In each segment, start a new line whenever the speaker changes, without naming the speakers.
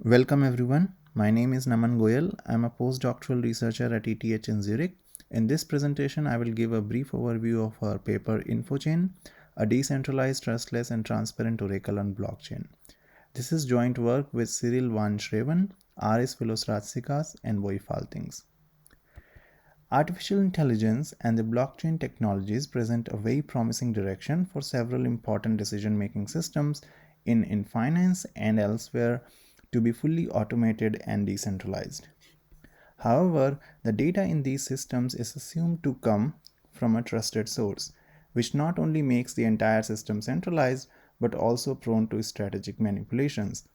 Welcome everyone. My name is Goel. I'm a postdoctoral researcher at ETH in Zurich. In this presentation, I will give a brief overview of our paper Infochain, a decentralized, trustless, and transparent oracle on blockchain. This is joint work with Cyril van Schreven, Aris, Filos, Ratsikas, and Faltings. Artificial intelligence and the blockchain technologies present a very promising direction for several important decision-making systems in finance and elsewhere to be fully automated and decentralized. However, the data in these systems is assumed to come from a trusted source, which not only makes the entire system centralized but also prone to strategic manipulations.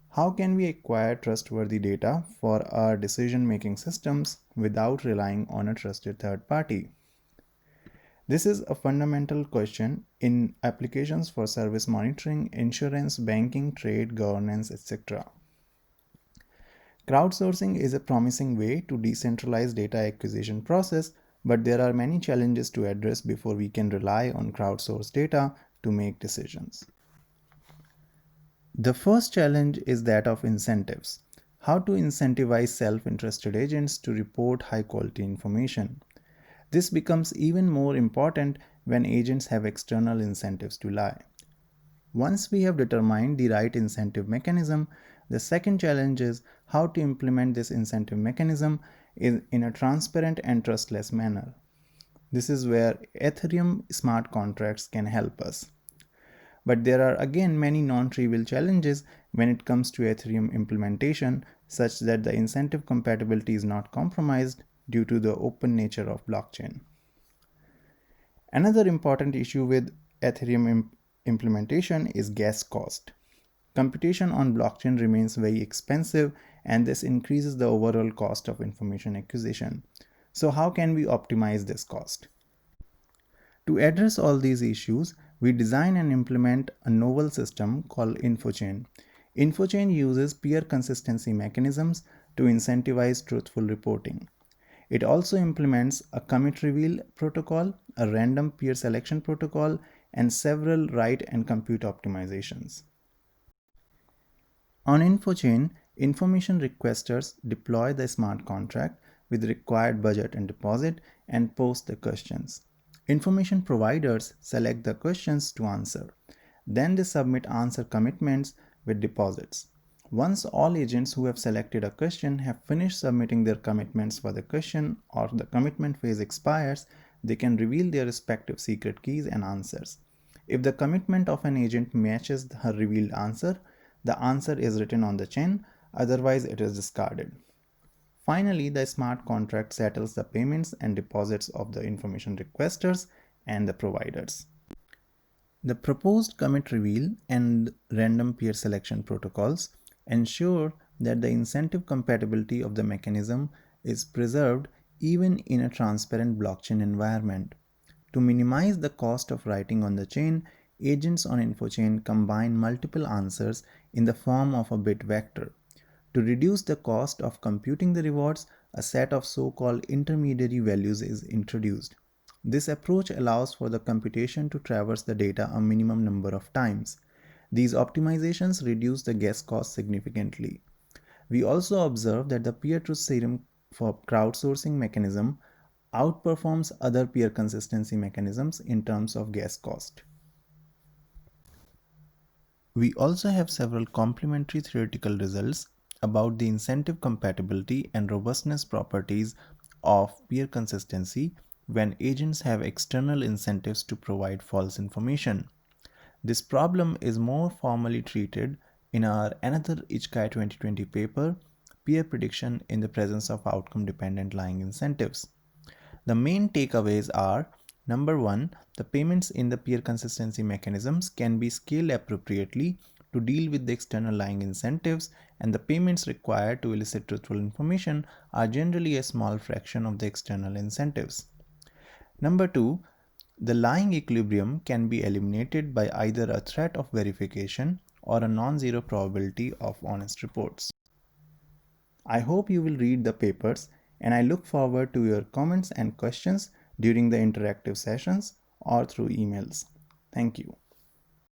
How can we acquire trustworthy data for our decision-making systems without relying on a trusted third party? This is a fundamental question in applications for service monitoring, insurance, banking, trade, governance, etc. Crowdsourcing is a promising way to decentralize data acquisition process, but there are many challenges to address before we can rely on crowdsourced data to make decisions. The first challenge is that of incentives. How to incentivize self-interested agents to report high-quality information. This becomes even more important when agents have external incentives to lie. Once we have determined the right incentive mechanism, the second challenge is how to implement this incentive mechanism in a transparent and trustless manner. This is where Ethereum smart contracts can help us. But there are again many non-trivial challenges when it comes to Ethereum implementation, such that the incentive compatibility is not compromised due to the open nature of blockchain. Another important issue with Ethereum implementation is gas cost. Computation on blockchain remains very expensive, and this increases the overall cost of information acquisition. So how can we optimize this cost? To address all these issues, we design and implement a novel system called Infochain. Infochain uses peer consistency mechanisms to incentivize truthful reporting. It also implements a commit reveal protocol, a random peer selection protocol, and several write and compute optimizations. On Infochain, information requesters deploy the smart contract with required budget and deposit and post the questions. Information providers select the questions to answer. Then they submit answer commitments with deposits. Once all agents who have selected a question have finished submitting their commitments for the question or the commitment phase expires, they can reveal their respective secret keys and answers. If the commitment of an agent matches her revealed answer, the answer is written on the chain, otherwise it is discarded. Finally, the smart contract settles the payments and deposits of the information requesters and the providers. The proposed commit reveal and random peer selection protocols ensure that the incentive compatibility of the mechanism is preserved even in a transparent blockchain environment. To minimize the cost of writing on the chain, agents on Infochain combine multiple answers in the form of a bit vector. To reduce the cost of computing the rewards, a set of so-called intermediary values is introduced. This approach allows for the computation to traverse the data a minimum number of times. These optimizations reduce the gas cost significantly. We also observe that the peer truth theorem for crowdsourcing mechanism outperforms other peer consistency mechanisms in terms of gas cost. We also have several complementary theoretical results about the incentive compatibility and robustness properties of peer consistency when agents have external incentives to provide false information. This problem is more formally treated in our another IJCAI 2020 paper, Peer Prediction in the Presence of Outcome-Dependent Lying Incentives. The main takeaways are: number one, the payments in the peer consistency mechanisms can be scaled appropriately to deal with the external lying incentives, and the payments required to elicit truthful information are generally a small fraction of the external incentives. Number two, the lying equilibrium can be eliminated by either a threat of verification or a non-zero probability of honest reports. I hope you will read the papers, and I look forward to your comments and questions during the interactive sessions or through emails. Thank you.